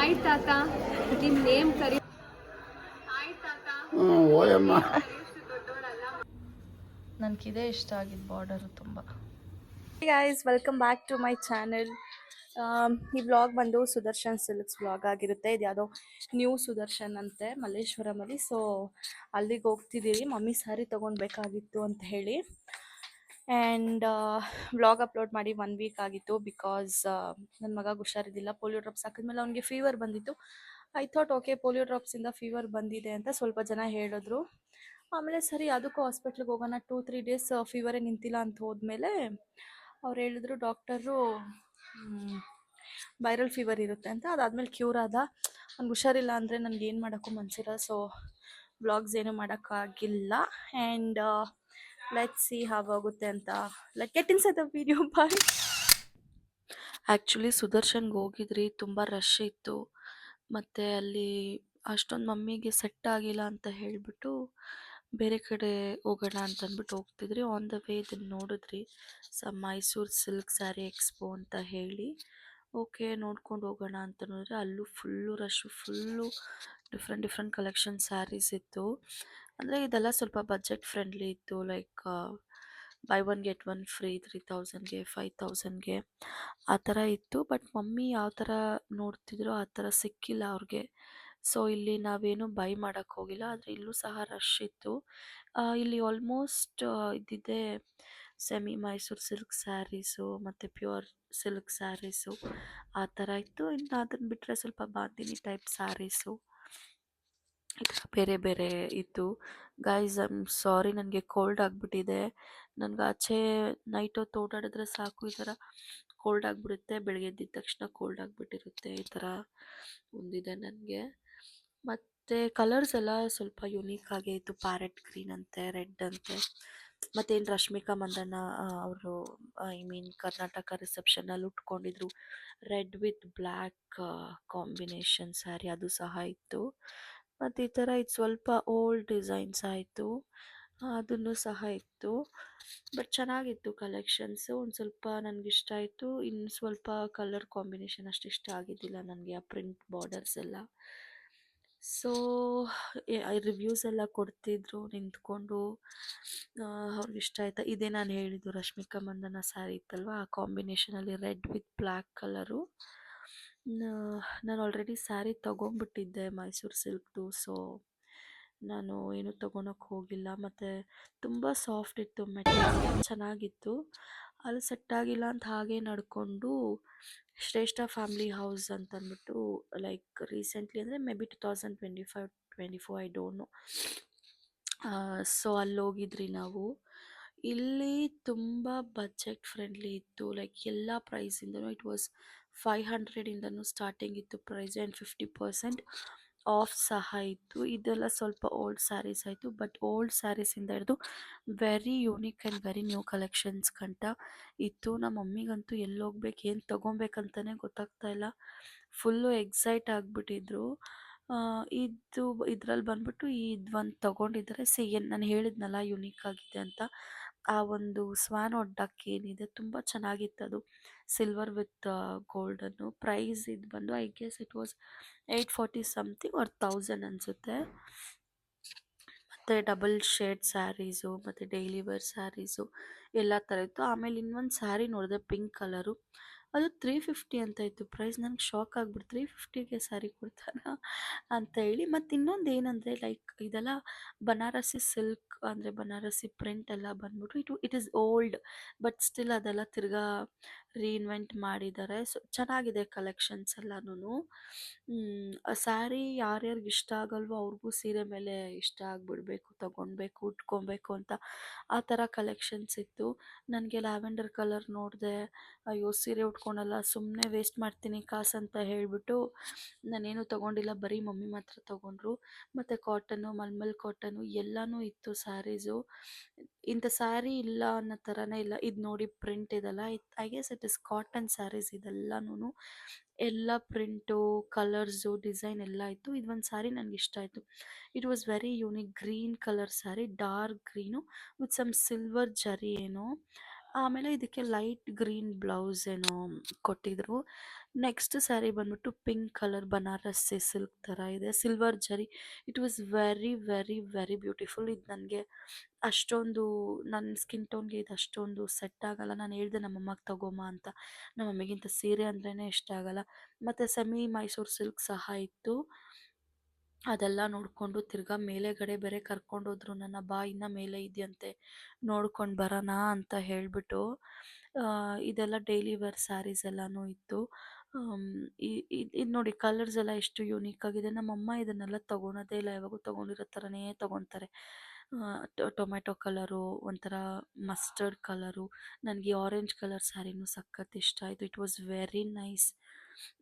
Hi ತಾತ, ನಿಮ್ name ಕರಿ. ಓಯಮ್ಮ ನನಗಿದೇ ಇಷ್ಟ ಆಗಿದ್ದು ಬಾರ್ಡರು ತುಂಬ. Guys, welcome back to my channel. ಈ ವ್ಲಾಗ್ ಬಂದು ಸುದರ್ಶನ್ ಸಿಲ್ಕ್ಸ್ ವ್ಲಾಗ್ ಆಗಿರುತ್ತೆ. ಇದು ಯಾವುದೋ ನ್ಯೂ ಸುದರ್ಶನ್ ಅಂತೆ ಮಲ್ಲೇಶ್ವರಮಲ್ಲಿ. ಸೊ ಅಲ್ಲಿಗೆ ಹೋಗ್ತಿದ್ದೀವಿ. ಮಮ್ಮಿ ಸ್ಯಾರಿ ತೊಗೊಳ್ಬೇಕಾಗಿತ್ತು ಅಂತ ಹೇಳಿ. ಆ್ಯಂಡ್ ವ್ಲಾಗ್ ಅಪ್ಲೋಡ್ ಮಾಡಿ 1 ವೀಕ್ ಆಗಿತ್ತು. ಬಿಕಾಸ್ ನನ್ನ ಮಗ ಹುಷಾರಿದ್ದಿಲ್ಲ. ಪೋಲಿಯೋ ಡ್ರಾಪ್ಸ್ ಹಾಕಿದ್ಮೇಲೆ ಅವನಿಗೆ ಫೀವರ್ ಬಂದಿತ್ತು. ಐ ಥಾಟ್ ಓಕೆ, ಪೋಲಿಯೋ ಡ್ರಾಪ್ಸಿಂದ ಫೀವರ್ ಬಂದಿದೆ ಅಂತ ಸ್ವಲ್ಪ ಜನ ಹೇಳಿದ್ರು. ಆಮೇಲೆ ಸರಿ ಅದಕ್ಕೂ ಹಾಸ್ಪಿಟ್ಲಿಗೆ ಹೋಗೋಣ, 2-3 ಡೇಸ್ ಫೀವರೇ ನಿಂತಿಲ್ಲ ಅಂತ ಹೋದ್ಮೇಲೆ ಅವ್ರು ಹೇಳಿದ್ರು ಡಾಕ್ಟರು ವೈರಲ್ ಫೀವರ್ ಇರುತ್ತೆ ಅಂತ. ಅದಾದಮೇಲೆ ಕ್ಯೂರ್ ಆದ. ಅವ್ನಿಗೆ ಹುಷಾರಿಲ್ಲ ಅಂದರೆ ನನಗೆ ಏನು ಮಾಡೋಕ್ಕೂ ಮನಸ್ಸಿಲ್ಲ. ಸೊ ವ್ಲಾಗ್ಸ್ ಏನು ಮಾಡೋಕ್ಕಾಗಿಲ್ಲ. ಆ್ಯಂಡ್ ಲೆಟ್ಸ್ ಸಿ ಹಾವ್ ಆಗುತ್ತೆ ಅಂತ. Let in the video. Bye. Actually ಸುದರ್ಶನ್ಗೆ ಹೋಗಿದ್ರಿ, ತುಂಬ ರಶ್ ಇತ್ತು. ಮತ್ತು ಅಲ್ಲಿ ಅಷ್ಟೊಂದು ಮಮ್ಮಿಗೆ ಸೆಟ್ ಆಗಿಲ್ಲ ಅಂತ ಹೇಳಿಬಿಟ್ಟು ಬೇರೆ ಕಡೆ ಹೋಗೋಣ ಅಂತ ಅಂದ್ಬಿಟ್ಟು ಹೋಗ್ತಿದ್ರಿ. ಆನ್ ದ ವೇ ಇದನ್ನು ನೋಡಿದ್ರಿ, ಮೈಸೂರು ಸಿಲ್ಕ್ ಸ್ಯಾರಿ ಎಕ್ಸ್ಪೋ ಅಂತ ಹೇಳಿ. ಓಕೆ, ನೋಡ್ಕೊಂಡು ಹೋಗೋಣ ಅಂತ ನೋಡಿದ್ರೆ ಅಲ್ಲೂ full rush, full different collection saris ಇತ್ತು. ಅಂದರೆ ಇದೆಲ್ಲ ಸ್ವಲ್ಪ ಬಜೆಟ್ ಫ್ರೆಂಡ್ಲಿ ಇತ್ತು. ಲೈಕ್ ಬೈ 1 ಗೆಟ್ 1 ಫ್ರೀ 3000ಗೆ 5000ಗೆ ಆ ಥರ ಇತ್ತು. ಬಟ್ ಮಮ್ಮಿ ಯಾವ ಥರ ನೋಡ್ತಿದ್ರು ಆ ಥರ ಸಿಕ್ಕಿಲ್ಲ ಅವ್ರಿಗೆ. ಸೊ ಇಲ್ಲಿ ನಾವೇನು ಬೈ ಮಾಡೋಕ್ಕೆ ಹೋಗಿಲ್ಲ. ಆದರೆ ಇಲ್ಲೂ ಸಹ ರಶ್ ಇತ್ತು. ಇಲ್ಲಿ ಆಲ್ಮೋಸ್ಟ್ ಇದ್ದಿದ್ದೆ ಸೆಮಿ ಮೈಸೂರು ಸಿಲ್ಕ್ ಸ್ಯಾರೀಸು ಮತ್ತು ಪ್ಯೂರ್ ಸಿಲ್ಕ್ ಸ್ಯಾರೀಸು ಆ ಥರ ಇತ್ತು. ಇನ್ನು ಅದನ್ನು ಬಿಟ್ಟರೆ ಸ್ವಲ್ಪ ಬಾಂದಿನಿ ಟೈಪ್ ಸ್ಯಾರೀಸು ಈ ಥರ ಬೇರೆ ಬೇರೆ ಇತ್ತು. ಗೈಸ್, ಐ ಆಮ್ ಸಾರಿ, ನನಗೆ ಕೋಲ್ಡ್ ಆಗಿಬಿಟ್ಟಿದೆ. ನನಗೆ ಆಚೆ ನೈಟ್ ಹೊತ್ತು ಓಡಾಡಿದ್ರೆ ಸಾಕು, ಈ ಥರ ಕೋಲ್ಡ್ ಆಗಿಬಿಡುತ್ತೆ. ಬೆಳಗ್ಗೆ ಎದ್ದಿದ ತಕ್ಷಣ ಕೋಲ್ಡ್ ಆಗಿಬಿಟ್ಟಿರುತ್ತೆ. ಈ ಥರ ಒಂದಿದೆ ನನಗೆ. ಮತ್ತು ಕಲರ್ಸ್ ಎಲ್ಲ ಸ್ವಲ್ಪ ಯುನೀಕ್ ಆಗೇ ಇತ್ತು. ಪ್ಯಾರೆಟ್ ಗ್ರೀನ್ ಅಂತೆ, ರೆಡ್ ಅಂತೆ. ಮತ್ತೇನು ರಶ್ಮಿಕಾ ಮಂದಣ್ಣ ಅವರು ಐ ಮೀನ್ ಕರ್ನಾಟಕ ರಿಸೆಪ್ಷನಲ್ಲಿ ಉಟ್ಕೊಂಡಿದ್ರು red with black combination sari, ಅದು ಸಹ ಇತ್ತು. ಮತ್ತು ಈ ಥರ ಇದು ಸ್ವಲ್ಪ ಓಲ್ಡ್ ಡಿಸೈನ್ಸ್ ಆಯಿತು, ಅದನ್ನು ಸಹ ಇತ್ತು. ಬಟ್ ಚೆನ್ನಾಗಿತ್ತು ಕಲೆಕ್ಷನ್ಸು. ಒಂದು ಸ್ವಲ್ಪ ನನಗಿಷ್ಟ ಆಯಿತು. ಇನ್ನು ಸ್ವಲ್ಪ ಕಲರ್ ಕಾಂಬಿನೇಷನ್ ಅಷ್ಟು ಇಷ್ಟ ಆಗಿದ್ದಿಲ್ಲ ನನಗೆ, ಆ ಪ್ರಿಂಟ್ ಬಾರ್ಡರ್ಸ್ ಎಲ್ಲ. ಸೊ ರಿವ್ಯೂಸ್ ಎಲ್ಲ ಕೊಡ್ತಿದ್ರು ನಿಂತ್ಕೊಂಡು. ಅವ್ರಿಗೆ ಇಷ್ಟ ಆಯ್ತಾ. ಇದೇ ನಾನು ಹೇಳಿದ್ದು ರಶ್ಮಿಕಾ ಮಂದನ ಸ್ಯಾರಿ ಇತ್ತಲ್ವ, ಆ ಕಾಂಬಿನೇಷನಲ್ಲಿ ರೆಡ್ ವಿತ್ ಬ್ಲ್ಯಾಕ್ ಕಲರು. ನಾನು ಆಲ್ರೆಡಿ ಸ್ಯಾರಿ ತೊಗೊಂಡ್ಬಿಟ್ಟಿದ್ದೆ ಮೈಸೂರು ಸಿಲ್ಕ್ದು. ಸೊ ನಾನು ಏನೂ ತೊಗೊಳಕ್ಕೆ ಹೋಗಿಲ್ಲ. ಮತ್ತು ತುಂಬ ಸಾಫ್ಟ್ ಇತ್ತು, ಮೆಟೀರಿಯಲ್ ಚೆನ್ನಾಗಿತ್ತು. ಅಲ್ಲಿ ಸೆಟ್ ಆಗಿಲ್ಲ ಅಂತ ಹಾಗೆ ನಡ್ಕೊಂಡು ಶ್ರೇಷ್ಠ ಫ್ಯಾಮಿಲಿ ಹೌಸ್ ಅಂತಂದ್ಬಿಟ್ಟು, ಲೈಕ್ ರೀಸೆಂಟ್ಲಿ ಅಂದರೆ may be 2025-24 I don't know. So ಅಲ್ಲಿ ಹೋಗಿದ್ರಿ ನಾವು. ಇಲ್ಲಿ ತುಂಬ ಬಜೆಟ್ ಫ್ರೆಂಡ್ಲಿ ಇತ್ತು. ಲೈಕ್ ಎಲ್ಲ ಪ್ರೈಸಿಂದನೂ ಇಟ್ ವಾಸ್ 500ಇಂದನೂ ಸ್ಟಾರ್ಟಿಂಗ್ ಇತ್ತು ಪ್ರೈಸ್. ಆ್ಯಂಡ್ 50% ಆಫ್ ಸಹ ಇತ್ತು. ಇದೆಲ್ಲ ಸ್ವಲ್ಪ ಓಲ್ಡ್ ಸ್ಯಾರೀಸ್ ಆಯಿತು. ಬಟ್ ಓಲ್ಡ್ ಸ್ಯಾರೀಸಿಂದ ಹಿಡಿದು very unique and very new collections ಗಂಟ ಇತ್ತು. ನಮ್ಮ ಮಮ್ಮಿಗಂತೂ ಎಲ್ಲಿ ಹೋಗ್ಬೇಕು, ಏನು ತೊಗೊಬೇಕಂತಲೇ ಗೊತ್ತಾಗ್ತಾ ಇಲ್ಲ. ಫುಲ್ಲು ಎಕ್ಸೈಟ್ ಆಗಿಬಿಟ್ಟಿದ್ರು. ಇದ್ರಲ್ಲಿ ಬಂದ್ಬಿಟ್ಟು ಒಂದು ತೊಗೊಂಡಿದ್ದಾರೆ. ಏನು ನಾನು ಹೇಳಿದ್ನಲ್ಲ ಯುನೀಕ್ ಆಗಿದೆ ಅಂತ, ಆ ಒಂದು ಸ್ವಾನ್ ಡಕ್ ಏನಿದೆ ತುಂಬ ಚೆನ್ನಾಗಿತ್ತು. ಅದು ಸಿಲ್ವರ್ ವಿತ್ ಗೋಲ್ಡನ್ನು. ಪ್ರೈಸ್ ಇದು ಬಂದು I guess it was 840 something R 1000 ಅನಿಸುತ್ತೆ. ಮತ್ತು ಡಬಲ್ ಶೇಡ್ ಸ್ಯಾರೀಸು ಮತ್ತು ಡೈಲಿ ವೇರ್ ಸ್ಯಾರೀಸು ಎಲ್ಲ ಥರ ಇತ್ತು. ಆಮೇಲೆ ಇನ್ನೊಂದು ಸ್ಯಾರಿ ನೋಡಿದೆ ಪಿಂಕ್ ಕಲರು, ಅದು 350 ಅಂತ ಇತ್ತು ಪ್ರೈಸ್. ನನಗೆ ಶಾಕ್ ಆಗಿಬಿಡ್ತು, 350ಗೆ ಸ್ಯಾರಿ ಕೊಡ್ತಾರಾ ಅಂತ ಹೇಳಿ. ಮತ್ತು ಇನ್ನೊಂದು ಏನಂದರೆ, ಲೈಕ್ ಇದೆಲ್ಲ ಬನಾರಸಿ ಸಿಲ್ಕ್ ಅಂದರೆ ಬನಾರಸಿ ಪ್ರಿಂಟ್ ಎಲ್ಲ ಬಂದ್ಬಿಟ್ಟು it is old, but still ಅದೆಲ್ಲ ತಿರ್ಗಾ ರೀಇನ್ವೆಂಟ್ ಮಾಡಿದ್ದಾರೆ. ಸೊ ಚೆನ್ನಾಗಿದೆ ಕಲೆಕ್ಷನ್ಸ್ ಎಲ್ಲನೂ. ಸ್ಯಾರಿ ಯಾರ್ಯಾರಿಗೆ ಇಷ್ಟ ಆಗಲ್ವೋ ಅವ್ರಿಗೂ ಸೀರೆ ಮೇಲೆ ಇಷ್ಟ ಆಗಿಬಿಡ್ಬೇಕು, ತೊಗೊಳ್ಬೇಕು, ಉಟ್ಕೊಬೇಕು ಅಂತ ಆ ಥರ ಕಲೆಕ್ಷನ್ಸ್ ಇತ್ತು. ನನಗೆ ಲ್ಯಾವೆಂಡರ್ ಕಲರ್ ನೋಡಿದೆ, ಅಯ್ಯೋ ಸೀರೆ ಉಟ್ಕೊಳಲ್ಲ, ಸುಮ್ಮನೆ ವೇಸ್ಟ್ ಮಾಡ್ತೀನಿ ಕಾಸು ಅಂತ ಹೇಳಿಬಿಟ್ಟು ನಾನೇನು ತೊಗೊಂಡಿಲ್ಲ. ಬರೀ ಮಮ್ಮಿ ಮಾತ್ರ ತೊಗೊಂಡ್ರು. ಮತ್ತು ಕಾಟನ್ನು, ಮಲ್ಮಲ್ ಕಾಟನ್ನು ಎಲ್ಲನೂ ಇತ್ತು ಸ್ಯಾರೀಸು. ಇಂಥ ಸ್ಯಾರಿ ಇಲ್ಲ ಅನ್ನೋ ಥರನೇ ಇಲ್ಲ. ಇದು ನೋಡಿ ಪ್ರಿಂಟ್ ಇದೆಲ್ಲ, I guess it is cotton saris ಇದೆಲ್ಲನೂ. ಎಲ್ಲ ಪ್ರಿಂಟು, ಕಲರ್ಸು, ಡಿಸೈನ್ ಎಲ್ಲ ಇತ್ತು. ಇದೊಂದು ಸ್ಯಾರಿ ನನಗೆ ಇಷ್ಟ ಆಯಿತು. It was very unique, green colour sari, dark green with some silver zari ಏನೋ. ಆಮೇಲೆ ಇದಕ್ಕೆ ಲೈಟ್ ಗ್ರೀನ್ ಬ್ಲೌಸ್ ಏನೋ ಕೊಟ್ಟಿದ್ರು. ನೆಕ್ಸ್ಟ್ ಸ್ಯಾರಿ ಬಂದ್ಬಿಟ್ಟು ಪಿಂಕ್ ಕಲರ್ ಬನಾರಸ್ಸಿ ಸಿಲ್ಕ್ ಥರ ಇದೆ, ಸಿಲ್ವರ್ ಜರಿ. It was very very very beautiful. ಇದು ನನಗೆ ಅಷ್ಟೊಂದು ನನ್ನ ಸ್ಕಿನ್ ಟೋನ್ಗೆ ಇದು ಅಷ್ಟೊಂದು ಸೆಟ್ ಆಗಲ್ಲ. ನಾನು ಹೇಳಿದೆ ನಮ್ಮಮ್ಮಗೆ ತಗೊಮ್ಮ ಅಂತ. ನಮ್ಮ ಮಮ್ಮಿಗಿಂತ ಸೀರೆ ಅಂದ್ರೇ ಇಷ್ಟ ಆಗಲ್ಲ. ಮತ್ತು ಸೆಮಿ ಮೈಸೂರು ಸಿಲ್ಕ್ ಸಹ ಇತ್ತು. ಅದೆಲ್ಲ ನೋಡಿಕೊಂಡು ತಿರ್ಗಾ ಮೇಲೆಗಡೆ ಬೇರೆ ಕರ್ಕೊಂಡೋದ್ರು ನನ್ನ, ಬಾ ಇನ್ನು ಮೇಲೆ ಇದೆಯಂತೆ ನೋಡ್ಕೊಂಡು ಬರೋಣ ಅಂತ ಹೇಳಿಬಿಟ್ಟು. ಇದೆಲ್ಲ ಡೈಲಿ ವೇರ್ ಸ್ಯಾರೀಸ್ ಎಲ್ಲನೂ ಇತ್ತು. ಇದು ನೋಡಿ ಕಲರ್ಸ್ ಎಲ್ಲ ಎಷ್ಟು ಯೂನಿಕ್ ಆಗಿದೆ. ನಮ್ಮಮ್ಮ ಇದನ್ನೆಲ್ಲ ತೊಗೊಳೋದೇ ಇಲ್ಲ, ಯಾವಾಗೂ ತೊಗೊಂಡಿರೋ ಥರನೇ ತೊಗೊತಾರೆ. ಟೊಮೆಟೊ ಕಲರು, ಒಂಥರ ಮಸ್ಟರ್ಡ್ ಕಲರು. ನನಗೆ ಆರೆಂಜ್ ಕಲರ್ ಸ್ಯಾರಿನೂ ಸಖತ್ ಇಷ್ಟ ಆಯಿತು. It was very nice.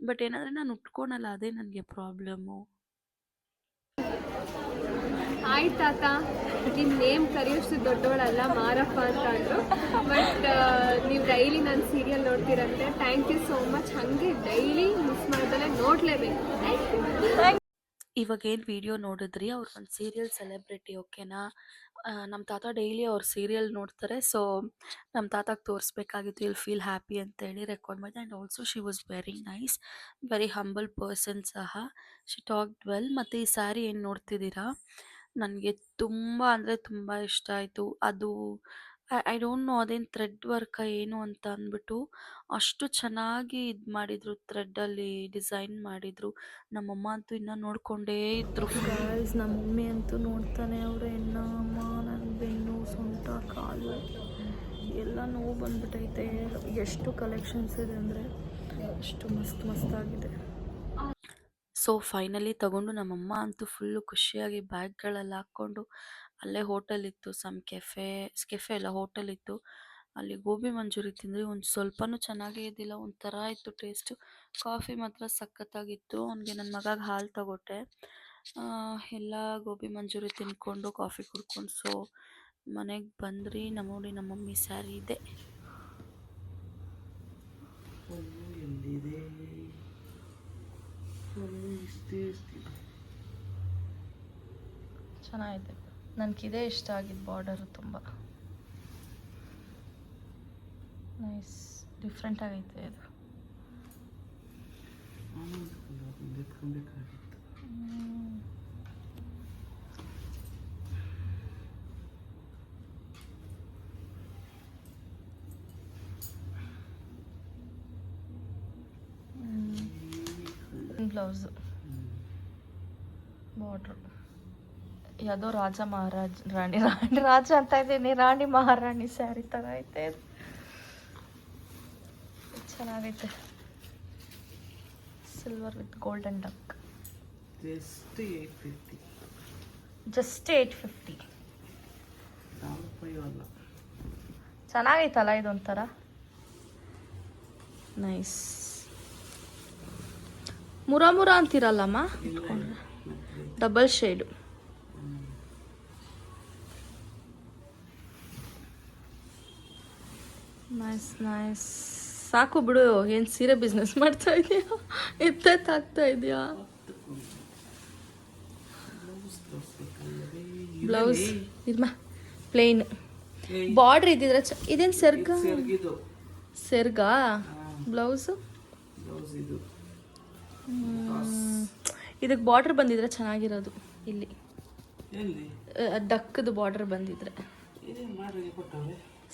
But ಏನಂದರೆ ನಾನು ಉಟ್ಕೊಳಲ್ಲ, ಅದೇ ನನಗೆ ಪ್ರಾಬ್ಲಮ್ಮು. ಹಾಯ್ ತಾತ, ನಿಮ್ಮ ನೇಮ್ ಕರೆಯೋಷ್ಟು ದೊಡ್ಡವಳಲ್ಲ, ಮಾರಪ್ಪ ಅಂತ ಅಂದರು. ಬಟ್ ನೀವು ಡೈಲಿ ನಾನು ಸೀರಿಯಲ್ ನೋಡ್ತೀರಂತೆ. Thank you so much. ಹಾಗೆ ಡೈಲಿ ಮಿಸ್ ಮಾಡ್ದಲೇ ನೋಡಲೇಬೇಕು. Thank you. ಇವಾಗ ಏನು ವಿಡಿಯೋ ನೋಡಿದ್ರಿ, ಅವ್ರು ಒಂದು ಸೀರಿಯಲ್ ಸೆಲೆಬ್ರಿಟಿ, ಓಕೆನಾ. ನಮ್ಮ ತಾತ ಡೈಲಿ ಅವ್ರ ಸೀರಿಯಲ್ ನೋಡ್ತಾರೆ. ಸೊ ನಮ್ಮ ತಾತಗೆ ತೋರಿಸ್ಬೇಕಾಗಿತ್ತು, ವಿಲ್ ಫೀಲ್ ಹ್ಯಾಪಿ ಅಂತೇಳಿ ರೆಕಾರ್ಡ್ ಮಾಡಿದೆ. And also she was very nice, very humble person ಸಹ. She talked well. ಮತ್ತು ಈ ಸ್ಯಾರಿ ಏನು ನೋಡ್ತಿದ್ದೀರಾ, ನನಗೆ ತುಂಬ ಅಂದರೆ ತುಂಬ ಇಷ್ಟ ಆಯಿತು. ಅದು ಐ ಡೋಂಟ್ ನೋ ಅದೇನು ಥ್ರೆಡ್ ವರ್ಕ ಏನು ಅಂತ ಅಂದ್ಬಿಟ್ಟು ಅಷ್ಟು ಚೆನ್ನಾಗಿ ಇದು ಮಾಡಿದರು, ಥ್ರೆಡ್ಡಲ್ಲಿ ಡಿಸೈನ್ ಮಾಡಿದರು. ನಮ್ಮಮ್ಮ ಅಂತೂ ಇನ್ನೂ ನೋಡ್ಕೊಂಡೇ ಇದ್ರು. ಗೈಸ್, ನಮ್ಮ ಮಮ್ಮಿ ಅಂತೂ ನೋಡ್ತಾನೆ ಅವರೇ, ಅಮ್ಮ ನನ್ನ ಬೆನ್ನು, ಸೊಂಟ, ಕಾಲು ಎಲ್ಲ ನೋವು ಬಂದ್ಬಿಟ್ಟೈತೆ. ಎಷ್ಟು ಕಲೆಕ್ಷನ್ಸ್ ಇದೆ ಅಂದರೆ ಅಷ್ಟು ಮಸ್ತಾಗಿದೆ. ಸೊ ಫೈನಲಿ ತಗೊಂಡು ನಮ್ಮಮ್ಮ ಅಂತೂ ಫುಲ್ಲು ಖುಷಿಯಾಗಿ ಬ್ಯಾಗ್ಗಳಲ್ಲಿ ಹಾಕ್ಕೊಂಡು, ಅಲ್ಲೇ ಹೋಟೆಲ್ ಇತ್ತು, ಕೆಫೆ ಎಲ್ಲ ಹೋಟೆಲ್ ಇತ್ತು, ಅಲ್ಲಿ ಗೋಬಿ ಮಂಚೂರಿ ತಿಂದ್ರಿ. ಒಂದು ಸ್ವಲ್ಪನೂ ಚೆನ್ನಾಗೇ ಇದ್ದಿಲ್ಲ, ಒಂಥರ ಇತ್ತು ಟೇಸ್ಟು. ಕಾಫಿ ಮಾತ್ರ ಸಖತ್ತಾಗಿತ್ತು. ಅವನಿಗೆ ನನ್ನ ಮಗಗೆ ಹಾಲು ತಗೊಟ್ಟೆ. ಎಲ್ಲ ಗೋಬಿ ಮಂಚೂರಿ ತಿಂದ್ಕೊಂಡು ಕಾಫಿ ಕುಡ್ಕೊಂಡು ಸೊ ಮನೆಗೆ ಬಂದ್ರಿ. ನೋಡಿ ನಮ್ಮ ಮಮ್ಮಿ ಸ್ಯಾರಿ ಇದೆ. ಚೆನ್ನಾಗಿದೆ. ನನಗಿದೇ ಇಷ್ಟ ಆಗಿದ್ದು, ಬಾರ್ಡರು ತುಂಬ ನೈಸ್, ಡಿಫ್ರೆಂಟ್ ಆಗೈತೆ ಇದು. ಬ್ಲೌಸು, ಬಾರ್ಡ್ರು ಯಾವುದೋ ರಾಜ ಮಹಾರಾಜ್ ರಾಣಿ ರಾಜ ಅಂತ ಇದ್ದೀನಿ, ರಾಣಿ ಮಹಾರಾಣಿ ಸ್ಯಾರಿ ಥರ ಐತೆ. ಚೆನ್ನಾಗೈತೆ, silver with golden duck. Just 850. ಚೆನ್ನಾಗೈತಲ್ಲ ಇದೊಂಥರ ನೈಸ್. ಮುರ ಅಂತಿರಲ್ಲಮ್ಮ, ಡಬಲ್ ಶೇಡು. Nice nice. ಸಾಕು ಬಿಡು, ಏನು ಸೀರೆ ಬಿಸ್ನೆಸ್ ಮಾಡ್ತಾ ಇದೆಯಾ, ಎತ್ತಾಗ್ತಾ ಇದೆಯಾ. ಬ್ಲೌಸ್ ಇದ್ಮ ಪ್ಲೇನ್, ಬಾರ್ಡ್ರ್ ಇದ್ದಿದ್ರೆ ಇದೇನು ಸೆರ್ಗಾ ಬ್ಲೌಸು. ಇದಕ್ಕೆ ಬಾರ್ಡ್ರ್ ಬಂದಿದ್ರೆ ಚೆನ್ನಾಗಿರೋದು. ಇಲ್ಲಿ ಡಕ್ಕದು ಬಾರ್ಡ್ರ್ ಬಂದಿದ್ರೆ.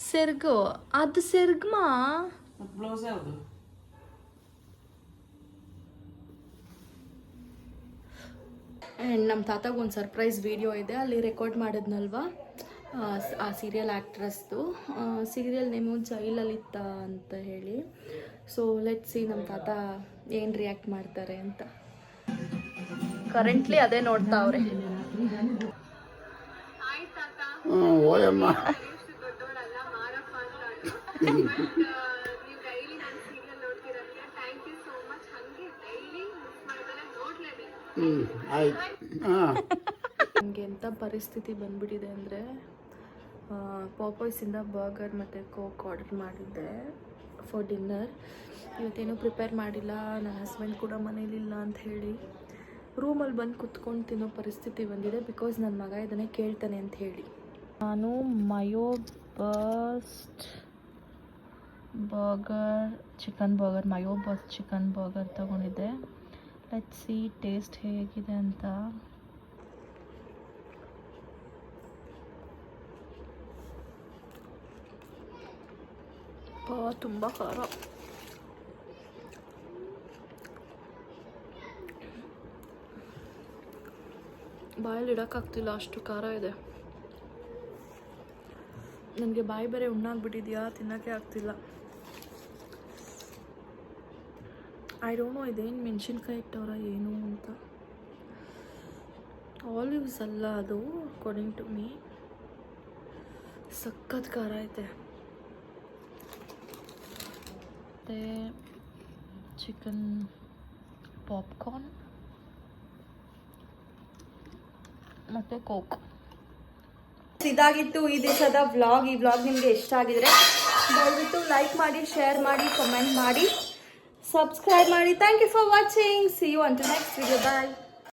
ಸೆರ್ಗು ಅದು ಸೆರ್ಗಮಾ. ಬ್ಲೌಸ್ ಯಾವುದು? ಆ್ಯಂಡ್ ನಮ್ಮ ತಾತಾಗ ಒಂದು ಸರ್ಪ್ರೈಸ್ ವಿಡಿಯೋ ಇದೆ, ಅಲ್ಲಿ ರೆಕಾರ್ಡ್ ಮಾಡಿದ್ನಲ್ವಾ ಆ ಸೀರಿಯಲ್ ಆ್ಯಕ್ಟ್ರಸ್ದು. ಸೀರಿಯಲ್ ನೇಮು ಜೈಲಲಿತ ಅಂತ ಹೇಳಿ. ಸೊ ಲೆಟ್ ಸಿ ನಮ್ಮ ತಾತ ಏನು ರಿಯಾಕ್ಟ್ ಮಾಡ್ತಾರೆ ಅಂತ. ಕರೆಂಟ್ಲಿ ಅದೇ ನೋಡ್ತಾ ಅವ್ರೆ. ಹಾಯ್ ತಾತ, ಓಯಮ್ಮ, ಕರೆಯೋಷ್ಟು ದೊಡ್ಡವಳಲ್ಲ, ಮಾರಪ್ಪ ಅಂತ ಅಂದರು. ಬಟ್ ನೀವು ಡೈಲಿ ನಾನು ಸೀರಿಯಲ್ ನೋಡ್ತೀರಂತೆ. Thank you so much. ಹಾಗೆ ಡೈಲಿ ಮಿಸ್ ಮಾಡ್ದಲೇ ನೋಡಲೇಬೇಕು. ಆಯ್ತು. ನನಗೆ ಎಂಥ ಪರಿಸ್ಥಿತಿ ಬಂದ್ಬಿಟ್ಟಿದೆ ಅಂದರೆ, ಪಾಪಾಯ್ಸಿಂದ ಬರ್ಗರ್ ಮತ್ತು ಕೋಕ್ ಆರ್ಡರ್ ಮಾಡಿದ್ದೆ ಫಾರ್ ಡಿನ್ನರ್. ಇವತ್ತೇನೂ ಪ್ರಿಪೇರ್ ಮಾಡಿಲ್ಲ, ನನ್ನ ಹಸ್ಬೆಂಡ್ ಕೂಡ ಮನೇಲಿಲ್ಲ ಅಂತ ಹೇಳಿ ರೂಮಲ್ಲಿ ಬಂದು ಕುತ್ಕೊಂಡು ತಿನ್ನೋ ಪರಿಸ್ಥಿತಿ ಬಂದಿದೆ. ಬಿಕಾಸ್ ನನ್ನ ಮಗ ಇದನ್ನೇ ಕೇಳ್ತಾನೆ ಅಂತ ಹೇಳಿ. ನಾನು mayo burger, chicken burger, mayo ಬಸ್ ಚಿಕನ್ ಬರ್ಗರ್ ತೊಗೊಂಡಿದ್ದೆ. ಲೆಟ್ಸ್ ಸಿ ಟೇಸ್ಟ್ ಹೇಗಿದೆ ಅಂತ. ತುಂಬ ಖಾರ. ಬಾಯಲ್ಲಿ ಇಡೋಕ್ಕಾಗ್ತಿಲ್ಲ, ಅಷ್ಟು ಖಾರ ಇದೆ. ನನಗೆ ಬಾಯಿ ಬೇರೆ ಉಣ್ಣಾಗ್ಬಿಟ್ಟಿದೆಯಾ, ತಿನ್ನೋಕ್ಕೆ ಆಗ್ತಿಲ್ಲ. ಐ ಡೋಂಟ್ ನೋ ಇದೇನು ಮೆಣಸಿನ್ಕಾಯಿ ಇಟ್ಟವ್ರ ಏನು ಅಂತ. ಆಲಿವ್ಸ್ ಅಲ್ಲ ಅದು, ಅಕಾರ್ಡಿಂಗ್ ಟು ಮೀ. ಸಖತ್ ಖಾರ ಐತೆ. ಮತ್ತು ಚಿಕನ್ ಪಾಪ್ಕಾರ್ನ್ ಮತ್ತು ಕೋಕ್. ಇದಾಗಿತ್ತು ಈ ದಿವಸದ ವ್ಲಾಗ್. ಈ ವ್ಲಾಗ್ ನಿಮಗೆ ಇಷ್ಟ ಆಗಿದ್ರೆ ದಯವಿಟ್ಟು ಲೈಕ್ ಮಾಡಿ, ಶೇರ್ ಮಾಡಿ, ಕಮೆಂಟ್ ಮಾಡಿ, ಸಬ್ಸ್ಕ್ರೈಬ್ ಮಾಡಿ. Thank you for watching. See you until next video. Bye.